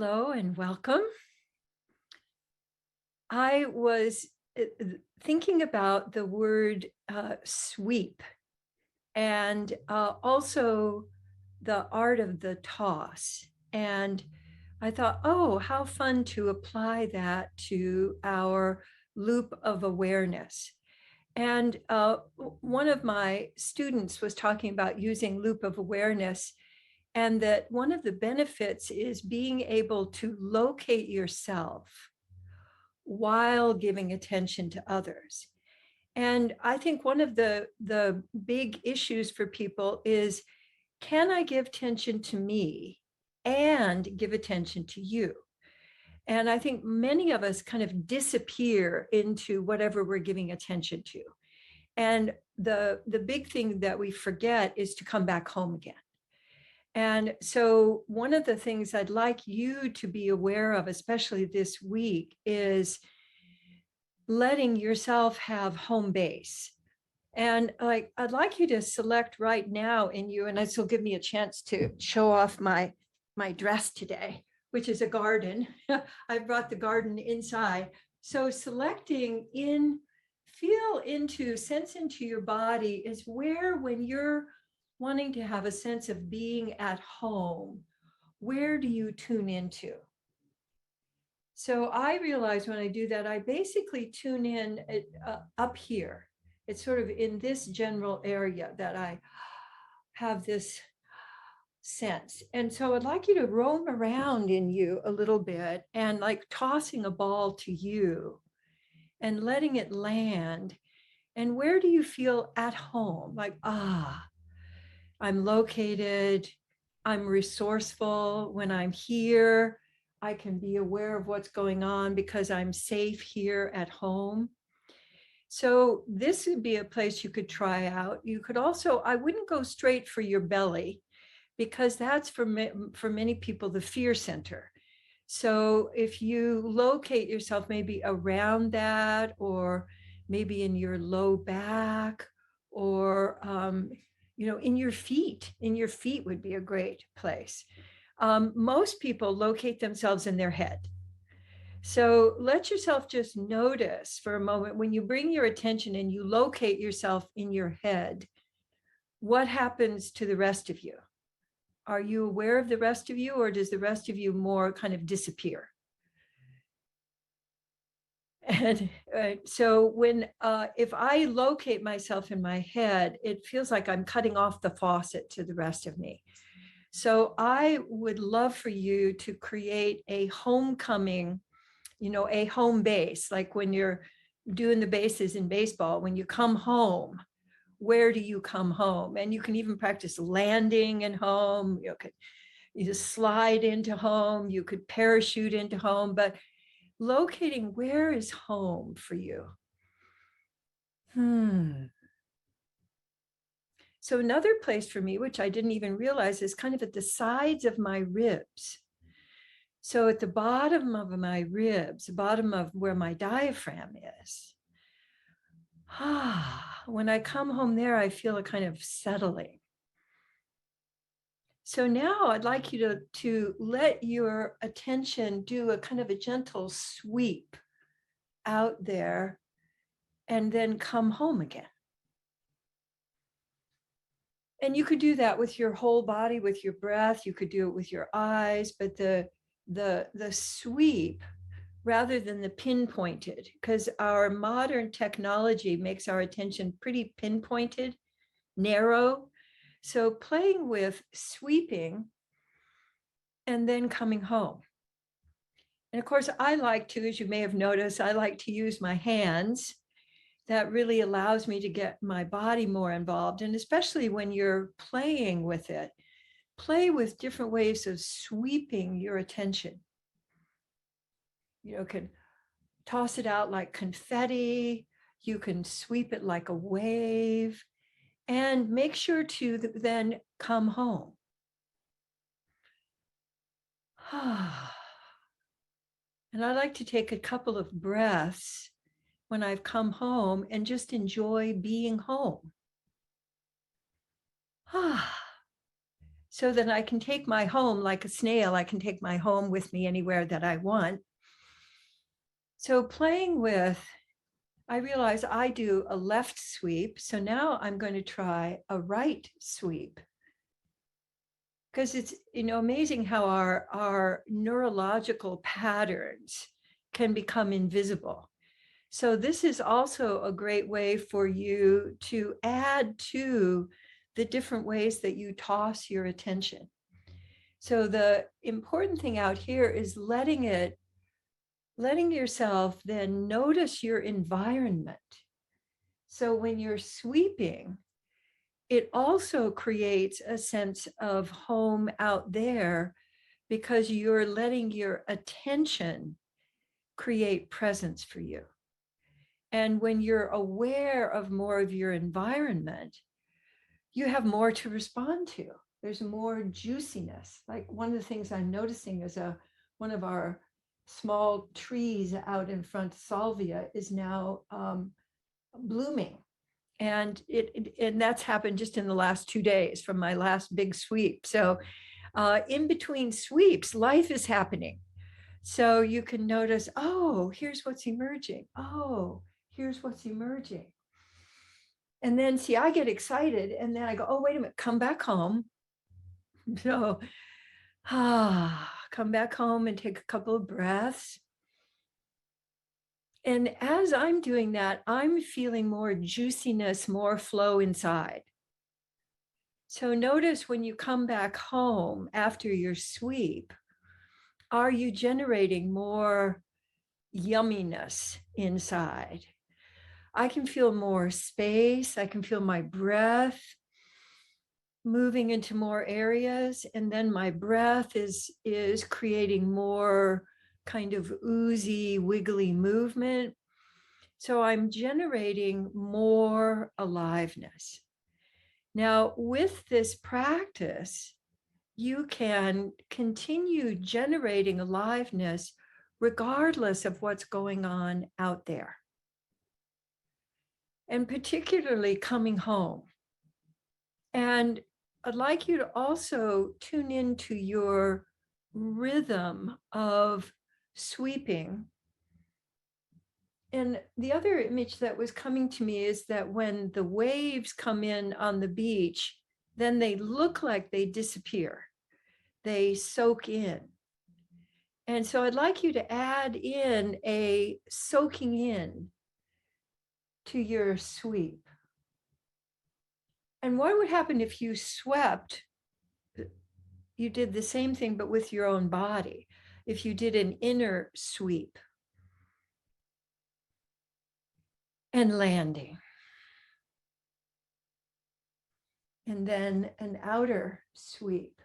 Hello and welcome. I was thinking about the word sweep and also the art of the toss. And I thought, oh, how fun to apply that to our loop of awareness. And one of my students was talking about using loop of awareness, and that one of the benefits is being able to locate yourself while giving attention to others. And I think one of the big issues for people is, can I give attention to me and give attention to you? And I think many of us kind of disappear into whatever we're giving attention to. And the big thing that we forget is to come back home again. And so one of the things I'd like you to be aware of, especially this week, is letting yourself have home base. And I'd like you to select right now in you, and this will give me a chance to show off my dress today, which is a garden. I brought the garden inside. So selecting in, feel into, sense into your body is where, when you're wanting to have a sense of being at home, where do you tune into? So I realize when I do that, I basically tune in up here. It's sort of in this general area that I have this sense. And so I'd like you to roam around in you a little bit and like tossing a ball to you and letting it land. And where do you feel at home? Like, I'm located, I'm resourceful when I'm here. I can be aware of what's going on because I'm safe here at home. So this would be a place you could try out. You could also, I wouldn't go straight for your belly because that's for many people the fear center. So if you locate yourself maybe around that, or maybe in your low back, or in your feet would be a great place. Most people locate themselves in their head. So let yourself just notice for a moment, when you bring your attention and you locate yourself in your head, what happens to the rest of you? Are you aware of the rest of you, or does the rest of you more kind of disappear? And so if I locate myself in my head, it feels like I'm cutting off the faucet to the rest of me. So I would love for you to create a homecoming, a home base, like when you're doing the bases in baseball, when you come home, where do you come home? And you can even practice landing in home. You just slide into home, you could parachute into home, but locating where is home for you. So another place for me, which I didn't even realize, is kind of at the sides of my ribs. So at the bottom of my ribs, the bottom of where my diaphragm is. When I come home there, I feel a kind of settling. So now I'd like you to let your attention do a kind of a gentle sweep out there and then come home again. And you could do that with your whole body, with your breath. You could do it with your eyes, but the sweep rather than the pinpointed, because our modern technology makes our attention pretty pinpointed, narrow. So playing with sweeping and then coming home. And of course, I like to, as you may have noticed, I like to use my hands. That really allows me to get my body more involved. And especially when you're playing with it, play with different ways of sweeping your attention. You can toss it out like confetti. You can sweep it like a wave, and make sure to then come home. And I like to take a couple of breaths when I've come home and just enjoy being home. so that I can take my home like a snail. I can take my home with me anywhere that I want. So playing with, I realize I do a left sweep. So now I'm going to try a right sweep. Because it's, amazing how our neurological patterns can become invisible. So this is also a great way for you to add to the different ways that you toss your attention. So the important thing out here is letting yourself then notice your environment. So when you're sweeping, it also creates a sense of home out there because you're letting your attention create presence for you. And when you're aware of more of your environment, you have more to respond to. There's more juiciness. Like one of the things I'm noticing is one of our small trees out in front, salvia, is now blooming. And and that's happened just in the last 2 days from my last big sweep. So in between sweeps, life is happening. So you can notice, oh, here's what's emerging. Oh, here's what's emerging. And then see, I get excited and then I go, oh, wait a minute, come back home. So come back home and take a couple of breaths. And as I'm doing that, I'm feeling more juiciness, more flow inside. So notice when you come back home after your sweep, are you generating more yumminess inside? I can feel more space. I can feel my breath moving into more areas. And then my breath is creating more kind of oozy, wiggly movement. So I'm generating more aliveness. Now, with this practice, you can continue generating aliveness regardless of what's going on out there. And particularly coming home. And I'd like you to also tune into your rhythm of sweeping. And the other image that was coming to me is that when the waves come in on the beach, then they look like they disappear. They soak in. And so I'd like you to add in a soaking in to your sweep. And what would happen if you swept? You did the same thing, but with your own body. If you did an inner sweep and landing, and then an outer sweep.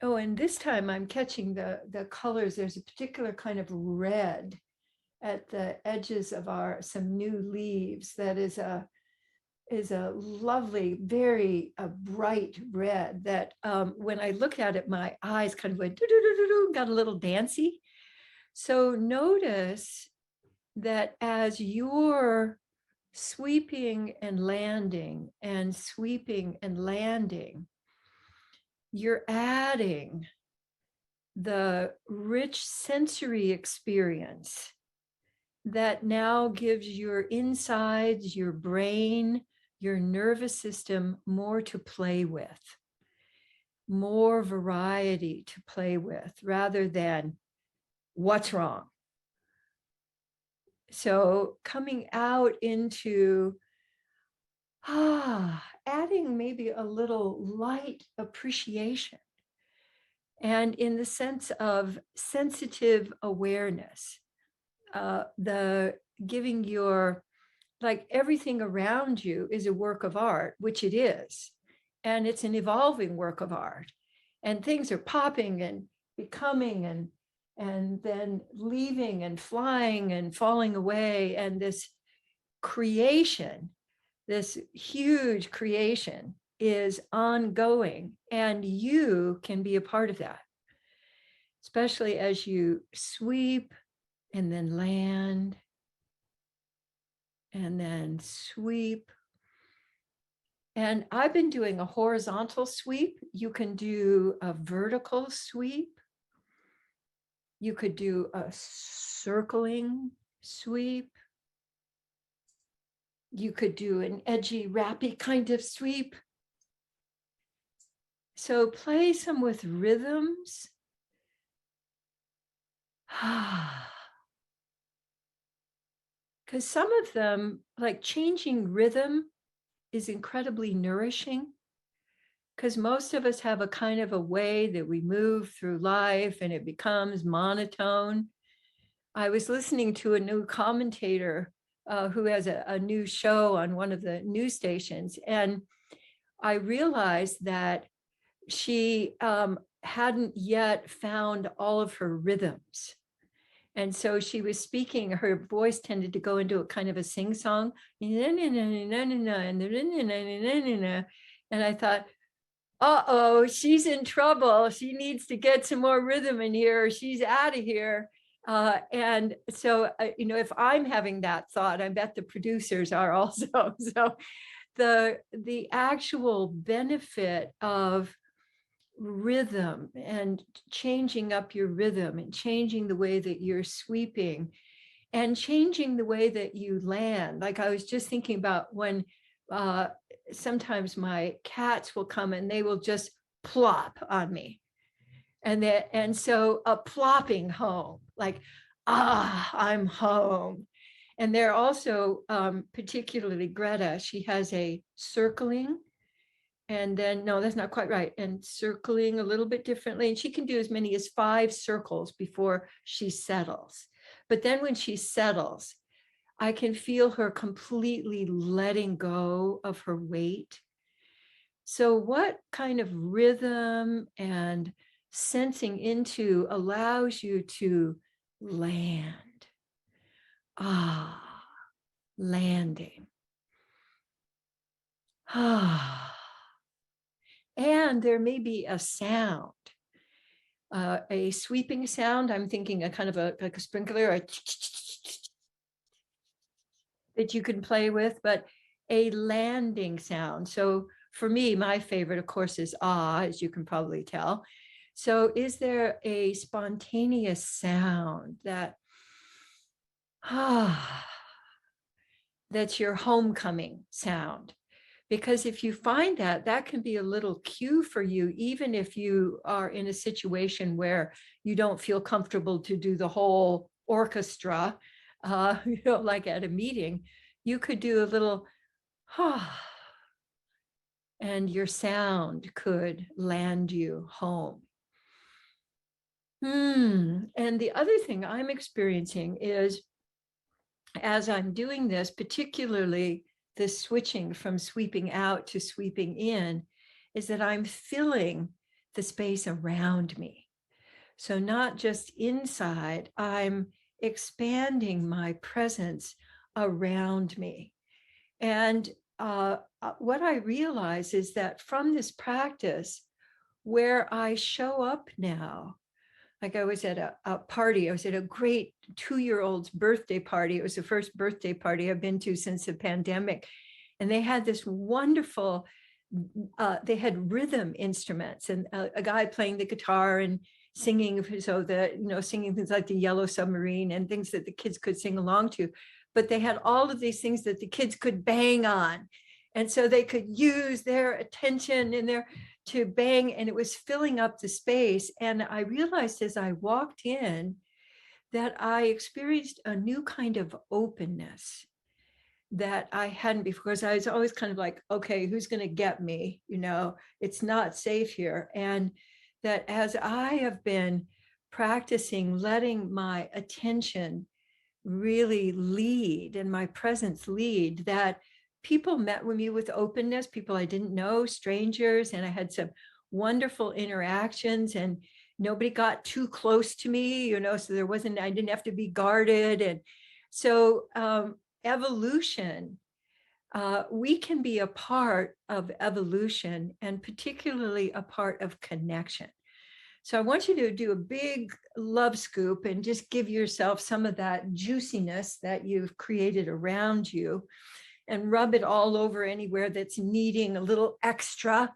Oh, and this time I'm catching the colors. There's a particular kind of red at the edges of some new leaves that is a lovely, very bright red that when I look at it, my eyes kind of went, got a little dancy. So notice that as you're sweeping and landing and sweeping and landing, you're adding the rich sensory experience that now gives your insides, your brain, your nervous system more to play with, more variety to play with, rather than what's wrong. So coming out into adding maybe a little light appreciation, and in the sense of sensitive awareness, the giving your, like everything around you is a work of art, which it is, and it's an evolving work of art, and things are popping and becoming and then leaving and flying and falling away, and this creation, this huge creation, is ongoing, and you can be a part of that, especially as you sweep and then land and then sweep And I've been doing a horizontal sweep. You can do a vertical sweep. You could do a circling sweep. You could do an edgy, rappy kind of sweep. So play some with rhythms. Because some of them, like changing rhythm, is incredibly nourishing. Because most of us have a kind of a way that we move through life and it becomes monotone. I was listening to a new commentator who has a new show on one of the news stations, and I realized that she hadn't yet found all of her rhythms. And so she was speaking, her voice tended to go into a kind of a sing-song. And I thought, uh-oh, she's in trouble. She needs to get some more rhythm in here. She's out of here. And so, if I'm having that thought, I bet the producers are also. So the actual benefit of rhythm and changing up your rhythm and changing the way that you're sweeping and changing the way that you land. Like I was just thinking about when sometimes my cats will come and they will just plop on me. And so a plopping home, like, I'm home. And they're also, particularly Greta, she has a circling, and then, no, that's not quite right. And circling a little bit differently. And she can do as many as 5 circles before she settles. But then when she settles, I can feel her completely letting go of her weight. So what kind of rhythm and sensing into allows you to land? Landing. And there may be a sound, a sweeping sound. I'm thinking a kind of like a sprinkler, that you can play with, but a landing sound. So for me, my favorite, of course, is as you can probably tell. So is there a spontaneous sound that, that's your homecoming sound? Because if you find that, that can be a little cue for you, even if you are in a situation where you don't feel comfortable to do the whole orchestra, like at a meeting, you could do a little, and your sound could land you home. And the other thing I'm experiencing is, as I'm doing this, particularly the switching from sweeping out to sweeping in, is that I'm filling the space around me. So not just inside, I'm expanding my presence around me. And what I realize is that from this practice, where I show up now, like I was at a party, I was at a great 2-year-old's birthday party. It was the first birthday party I've been to since the pandemic. And they had this wonderful, they had rhythm instruments, and a guy playing the guitar and singing, so singing things like the Yellow Submarine and things that the kids could sing along to. But they had all of these things that the kids could bang on. And so they could use their attention and to bang, and it was filling up the space. And I realized as I walked in that I experienced a new kind of openness that I hadn't before, because I was always kind of like, okay, who's going to get me? It's not safe here. And that as I have been practicing letting my attention really lead and my presence lead, that people met with me with openness, people I didn't know, strangers, and I had some wonderful interactions, and nobody got too close to me, so I didn't have to be guarded. And so evolution, we can be a part of evolution, and particularly a part of connection. So I want you to do a big love scoop and just give yourself some of that juiciness that you've created around you. and rub it all over anywhere that's needing a little extra.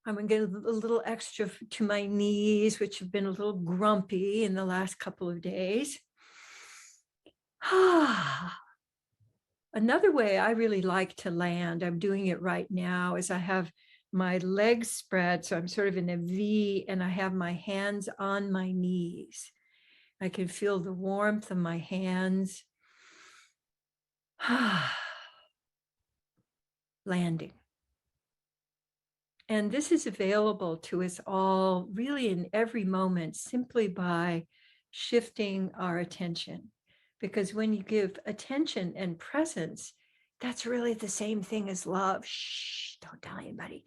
I'm going to get a little extra to my knees, which have been a little grumpy in the last couple of days. Another way I really like to land, I'm doing it right now, is I have my legs spread. So I'm sort of in a V and I have my hands on my knees. I can feel the warmth of my hands. Landing. And this is available to us all really in every moment simply by shifting our attention. Because when you give attention and presence, that's really the same thing as love. Shh, don't tell anybody.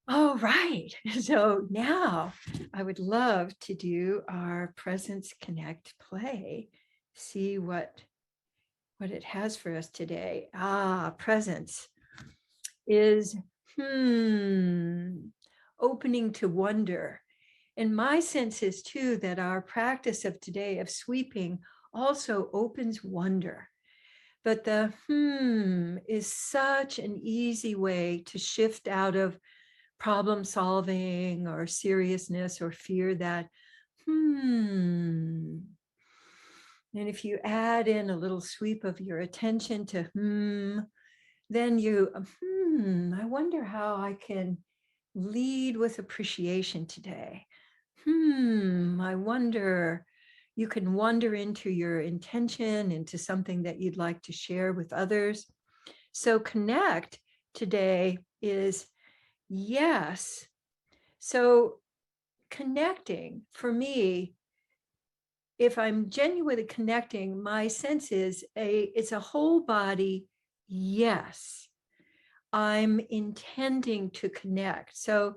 All right. So now I would love to do our Presence Connect play. See what it has for us today. Presence is opening to wonder. And my sense is too that our practice of today of sweeping also opens wonder. But the is such an easy way to shift out of problem solving or seriousness or fear that and if you add in a little sweep of your attention to then you I wonder how I can lead with appreciation today. I wonder, you can wander into your intention, into something that you'd like to share with others. So connect today is yes. So connecting for me, if I'm genuinely connecting, my sense is it's a whole body yes. I'm intending to connect. So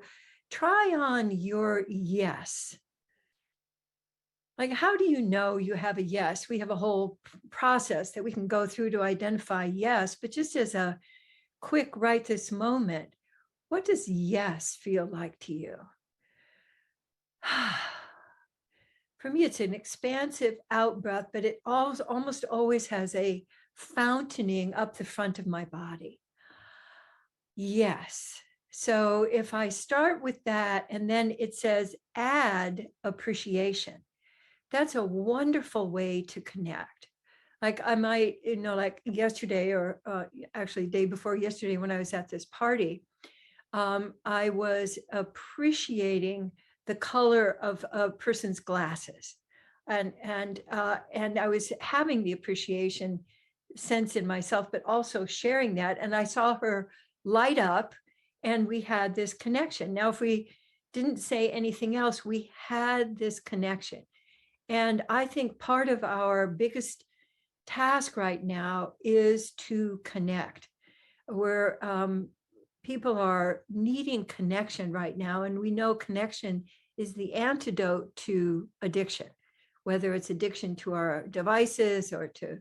try on your yes. Like, how do you know you have a yes? We have a whole process that we can go through to identify yes, but just as a quick right this moment, what does yes feel like to you? For me, it's an expansive out breath, but it almost always has a fountaining up the front of my body. Yes. So if I start with that and then it says add appreciation, that's a wonderful way to connect. Like I might, like yesterday or actually day before yesterday when I was at this party, I was appreciating the color of a person's glasses. And I was having the appreciation sense in myself, but also sharing that. And I saw her light up and we had this connection. Now, if we didn't say anything else, we had this connection. And I think part of our biggest task right now is to connect. Where people are needing connection right now. And we know connection is the antidote to addiction, whether it's addiction to our devices or to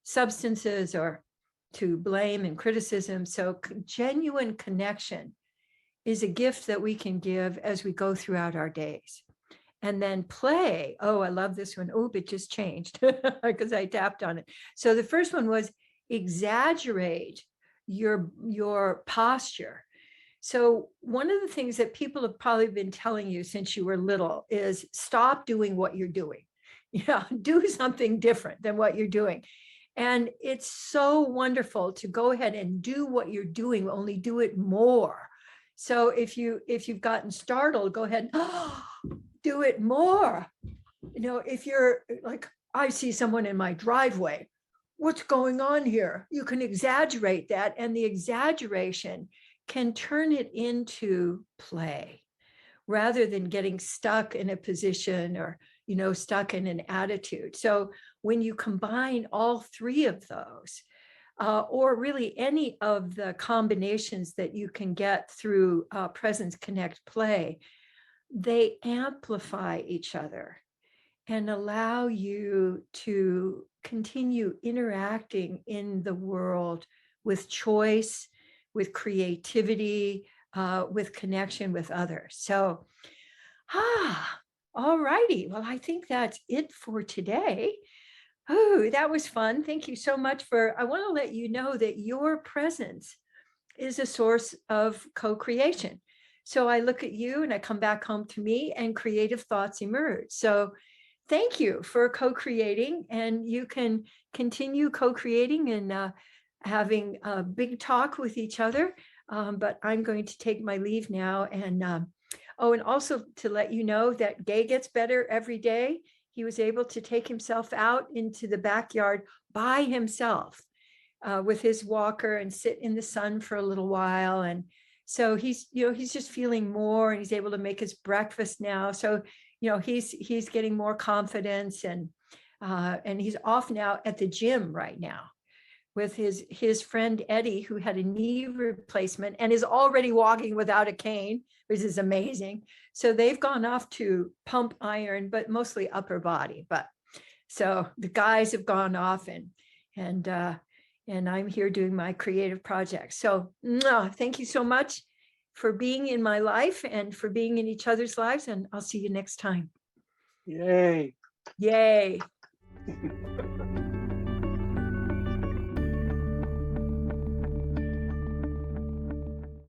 substances or to blame and criticism. So genuine connection is a gift that we can give as we go throughout our days. And then play. Oh, I love this one. Oh, it just changed because I tapped on it. So the first one was exaggerate your posture. So one of the things that people have probably been telling you since you were little is stop doing what you're doing. Yeah, do something different than what you're doing. And it's so wonderful to go ahead and do what you're doing, only do it more. So if you've gotten startled, go ahead, do it more. If you're like, I see someone in my driveway, what's going on here? You can exaggerate that, and the exaggeration can turn it into play rather than getting stuck in a position or stuck in an attitude. So when you combine all three of those, or really any of the combinations that you can get through Presence Connect Play, they amplify each other and allow you to continue interacting in the world with choice, with creativity, with connection with others. So, all righty. Well, I think that's it for today. Oh, that was fun. Thank you so much I want to let you know that your presence is a source of co-creation. So I look at you and I come back home to me and creative thoughts emerge. So thank you for co-creating, and you can continue co-creating and having a big talk with each other. But I'm going to take my leave now. And oh, and also to let you know that Gay gets better every day. He was able to take himself out into the backyard by himself with his walker and sit in the sun for a little while. And so he's just feeling more, and he's able to make his breakfast now. So, he's getting more confidence, and he's off now at the gym right now with his friend Eddie, who had a knee replacement and is already walking without a cane, which is amazing. So they've gone off to pump iron, but mostly upper body. But so the guys have gone off, and I'm here doing my creative projects. So thank you so much for being in my life and for being in each other's lives. And I'll see you next time. Yay. Yay.